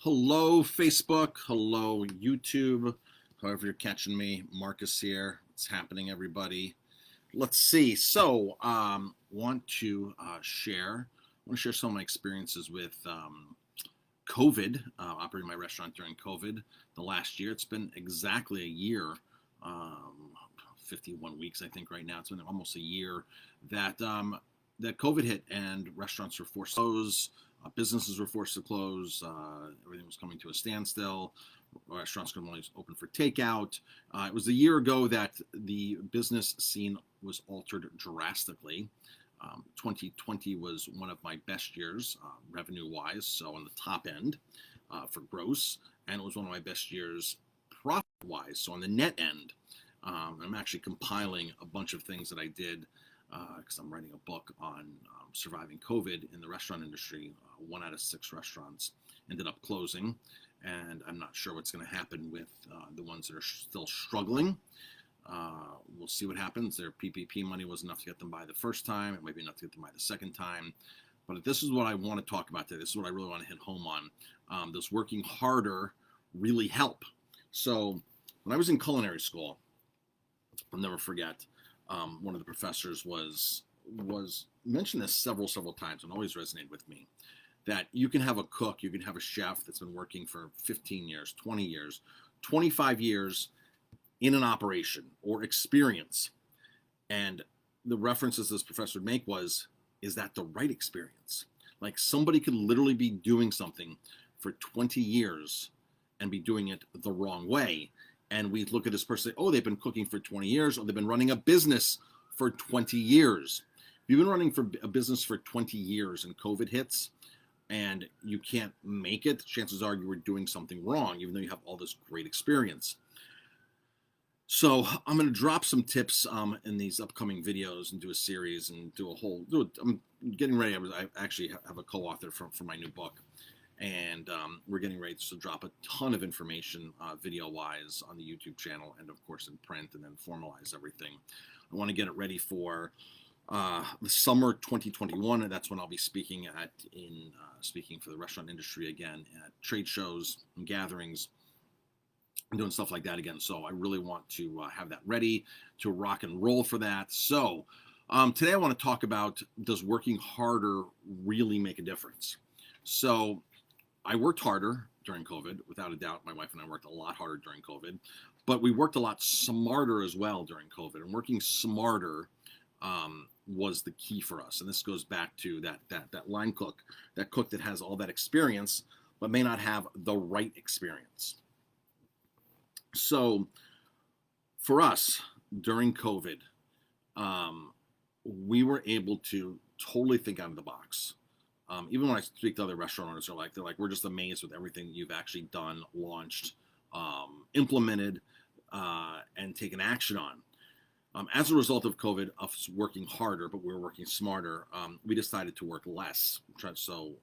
Hello, Facebook. Hello, YouTube. However you're catching me, Marcus here. What's happening, everybody? Let's see. Want to share. I want to share some of my experiences with COVID, operating my restaurant during COVID. The last year, it's been exactly a year. 51 weeks, I think, right now. It's been almost a year that COVID hit, and restaurants were forced to close. Businesses were forced to close. Everything was coming to a standstill. Restaurants could only open for takeout. It was a year ago that the business scene was altered drastically. 2020 was one of my best years, revenue-wise, so on the top end for gross, and it was one of my best years profit-wise, so on the net end. I'm actually compiling a bunch of things that I did because I'm writing a book on surviving COVID in the restaurant industry. 1 out of 6 restaurants ended up closing, and I'm not sure what's going to happen with the ones that are still struggling. We'll see what happens. Their PPP money was enough to get them by the first time. It might be enough to get them by the second time. But this is what I want to talk about today. This is what I really want to hit home on. Does working harder really help? So when I was in culinary school, I'll never forget, one of the professors was mentioned this several times and always resonated with me, that you can have a cook, you can have a chef that's been working for 15 years, 20 years, 25 years in an operation or experience. And the references this professor would make was, is that the right experience? Like, somebody could literally be doing something for 20 years and be doing it the wrong way. And we look at this person and say, oh, they've been cooking for 20 years, or they've been running a business for 20 years. If you've been running for a business for 20 years and COVID hits and you can't make it, chances are you were doing something wrong, even though you have all this great experience. So I'm going to drop some tips in these upcoming videos and do a series and I'm getting ready. I actually have a co-author for my new book. And we're getting ready to drop a ton of information video-wise on the YouTube channel and, of course, in print, and then formalize everything. I want to get it ready for the summer 2021, and that's when I'll be speaking speaking for the restaurant industry again at trade shows and gatherings and doing stuff like that again. So I really want to have that ready to rock and roll for that. So today I want to talk about, does working harder really make a difference? So I worked harder during COVID, without a doubt. My wife and I worked a lot harder during COVID, but we worked a lot smarter as well during COVID. And working smarter was the key for us. And this goes back to that line cook, that cook that has all that experience, but may not have the right experience. So for us during COVID, we were able to totally think out of the box. Even when I speak to other restaurant owners, they're like, we're just amazed with everything you've actually done, launched, implemented, and taken action on. As a result of COVID, us working harder, but we were working smarter, we decided to work less. So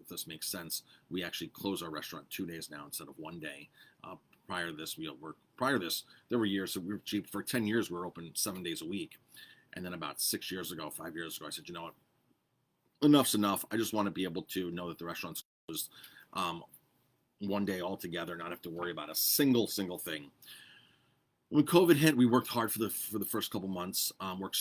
if this makes sense, we actually close our restaurant 2 days now instead of 1 day. Prior to this, there were years that we were cheap. For 10 years, we were open 7 days a week. And then about 5 years ago, I said, you know what? Enough's enough. I just want to be able to know that the restaurant's closed 1 day altogether, not have to worry about a single thing. When COVID hit, we worked hard for the first couple months, worked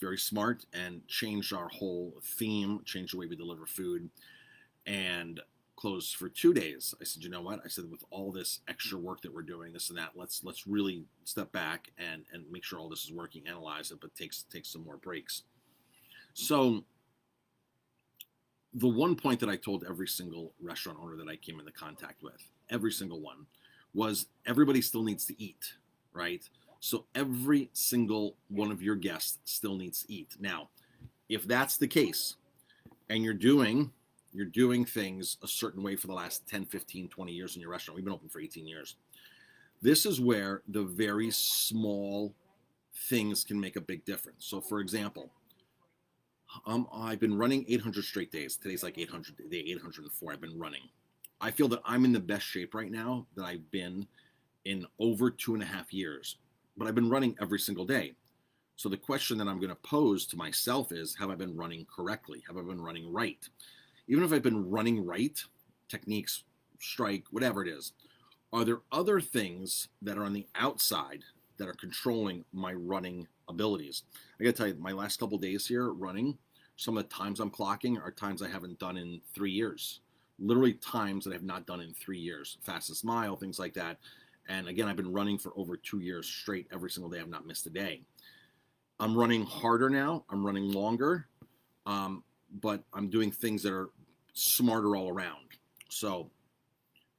very smart, and changed our whole theme, changed the way we deliver food, and closed for 2 days. I said, you know what? I said, with all this extra work that we're doing, this and that, let's really step back and make sure all this is working, analyze it, but take some more breaks. So the one point that I told every single restaurant owner that I came into contact with, every single one, was everybody still needs to eat, right? So every single one of your guests still needs to eat. Now, if that's the case, and you're doing things a certain way for the last 10, 15, 20 years in your restaurant, we've been open for 18 years, this is where the very small things can make a big difference. So for example, I've been running 800 straight days. Today's like 800, day 804 I've been running. I feel that I'm in the best shape right now that I've been in over 2.5 years, but I've been running every single day. So the question that I'm going to pose to myself is, have I been running correctly? Have I been running right? Even if I've been running right, techniques strike, whatever it is. Are there other things that are on the outside that are controlling my running abilities? I gotta tell you, my last couple days here running, some of the times I'm clocking are times I haven't done in 3 years. Literally times that I've not done in 3 years. Fastest mile, things like that. And again, I've been running for over 2 years straight every single day. I've not missed a day. I'm running harder now. I'm running longer, but I'm doing things that are smarter all around. So,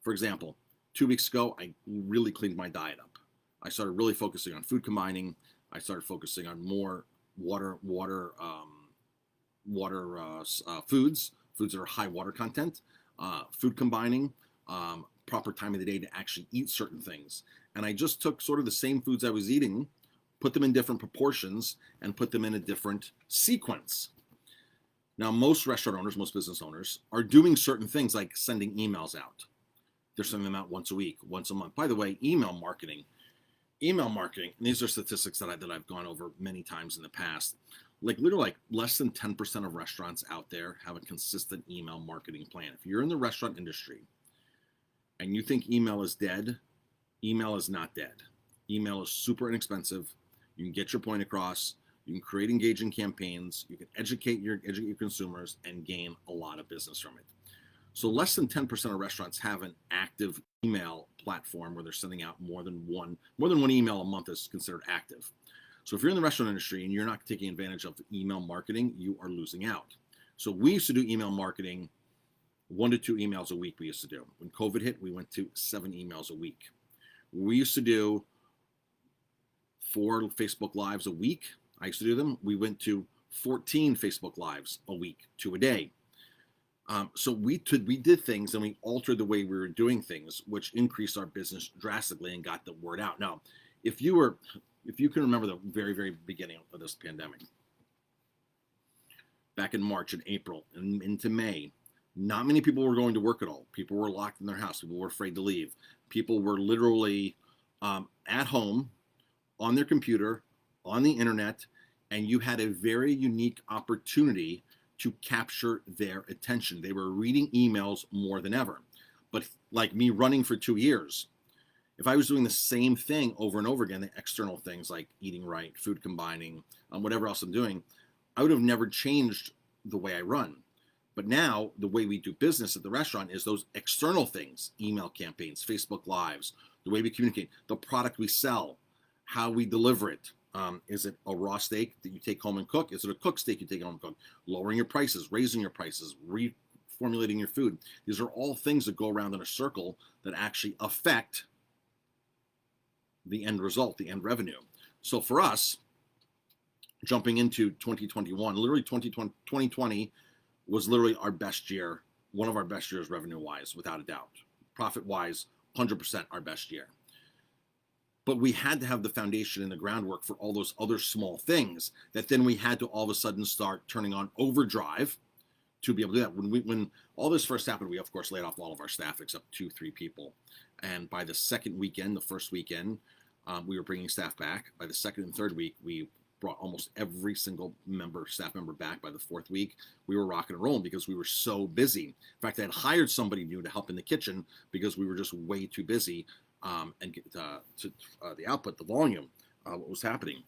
for example, 2 weeks ago, I really cleaned my diet up. I started really focusing on food combining. I started focusing on more foods that are high water content, food combining, proper time of the day to actually eat certain things. And I just took sort of the same foods I was eating, put them in different proportions, and put them in a different sequence. Now, most restaurant owners, most business owners are doing certain things like sending emails out. They're sending them out once a week, once a month. By the way, email marketing, and these are statistics that I've gone over many times in the past. Literally less than 10% of restaurants out there have a consistent email marketing plan. If you're in the restaurant industry and you think email is dead, email is not dead. Email is super inexpensive. You can get your point across. You can create engaging campaigns. You can educate your consumers and gain a lot of business from it. So less than 10% of restaurants have an active email platform where they're sending out more than one email a month is considered active. So if you're in the restaurant industry and you're not taking advantage of email marketing, you are losing out. So we used to do email marketing 1 to 2 emails a week we used to do. When COVID hit, we went to 7 emails a week. We used to do 4 Facebook Lives a week. I used to do them. We went to 14 Facebook Lives a week, 2 a day. So we did things and we altered the way we were doing things, which increased our business drastically and got the word out. Now, if you can remember the very, very beginning of this pandemic, back in March and April and into May, not many people were going to work at all. People were locked in their house. People were afraid to leave. People were literally at home, on their computer, on the internet, and you had a very unique opportunity to capture their attention. They were reading emails more than ever. But like me running for 2 years, if I was doing the same thing over and over again, the external things like eating right, food combining, whatever else I'm doing, I would have never changed the way I run. But now the way we do business at the restaurant is those external things, email campaigns, Facebook Lives, the way we communicate, the product we sell, how we deliver it. Is it a raw steak that you take home and cook? Is it a cooked steak you take home and cook? Lowering your prices, raising your prices, reformulating your food. These are all things that go around in a circle that actually affect the end result, the end revenue. So for us, jumping into 2021, literally 2020 was literally our best year, one of our best years revenue-wise, without a doubt. Profit-wise, 100% our best year. But we had to have the foundation and the groundwork for all those other small things that then we had to all of a sudden start turning on overdrive to be able to do that. When all this first happened, we of course laid off all of our staff except 2-3 people. And by the second weekend, the first weekend, we were bringing staff back. By the second and third week, we brought almost every single staff member back. By the fourth week, we were rocking and rolling because we were so busy. In fact, I had hired somebody new to help in the kitchen because we were just way too busy and get to the output, the volume, what was happening.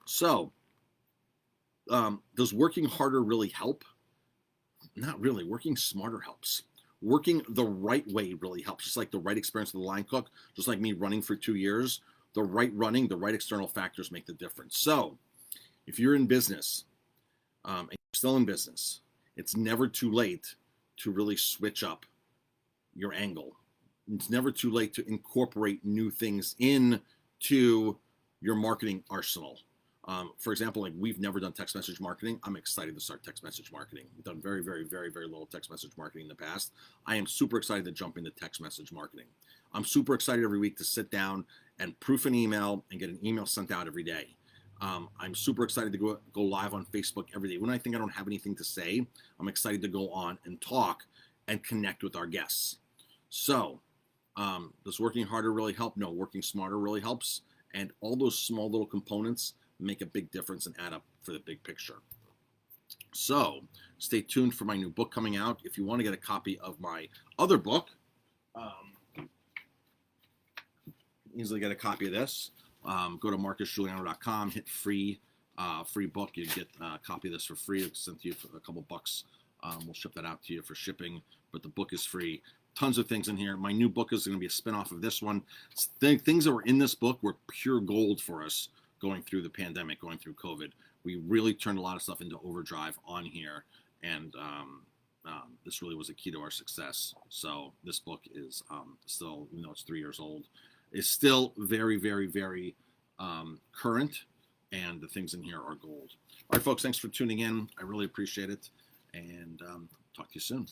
So does working harder really help? Not really. Working smarter helps. Working the right way really helps. Just like the right experience with the line cook, just like me running for 2 years, the right running, the right external factors make the difference. So if you're in business and you're still in business, it's never too late to really switch up your angle. It's never too late to incorporate new things into your marketing arsenal. For example, like we've never done text message marketing. I'm excited to start text message marketing. We've done very, very, very, very little text message marketing in the past. I am super excited to jump into text message marketing. I'm super excited every week to sit down and proof an email and get an email sent out every day. I'm super excited to go live on Facebook every day. When I think I don't have anything to say, I'm excited to go on and talk and connect with our guests. So does working harder really help? No, working smarter really helps. And all those small little components make a big difference and add up for the big picture. So stay tuned for my new book coming out. If you want to get a copy of my other book, Easily get a copy of this. Go to marcusguiliano.com, hit free book. You get a copy of this for free. It's sent to you for a couple bucks. We'll ship that out to you for shipping, but the book is free. Tons of things in here. My new book is going to be a spinoff of this one. Things that were in this book were pure gold for us going through the pandemic, going through COVID. We really turned a lot of stuff into overdrive on here, and this really was a key to our success. So this book is still, even though it's 3 years old, is still very, very, very current, and the things in here are gold. All right, folks, thanks for tuning in. I really appreciate it, and talk to you soon.